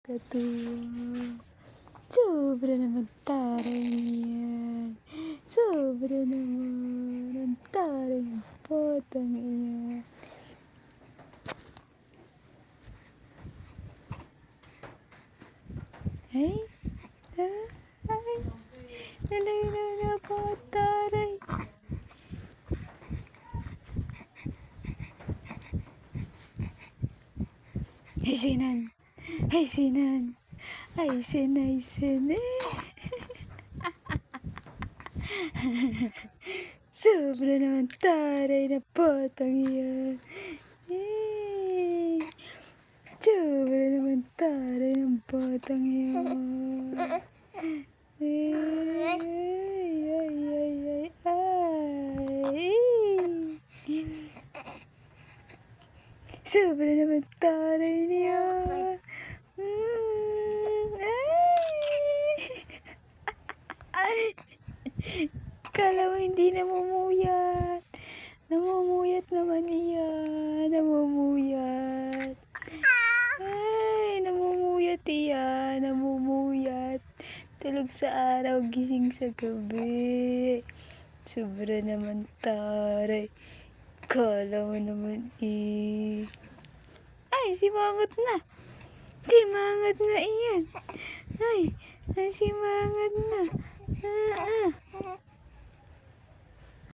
nakakatuwa. Sobra naman taray niyan. Sobra naman ang taray ng potang iyan. Ay, ay, talaga naman napakataray. Ay, sinan. Ay, sinan. Ay, sinay, sinay. Sobra naman taray na potang iyan. Yay! Sobra naman taray ng potang iyan. Ay, ay, ay, ay, ay. Sobra naman taray niya. Ay. Kala mo hindi namumuyat. Namumuyat naman iyan. Namumuyat. Ay, namumuyat iyan. Namumuyat. Tulog sa araw, gising sa gabi. Sobra naman taray. Kala mo naman Ay, simangot na. Simangot na iyan. Ay, simangot na.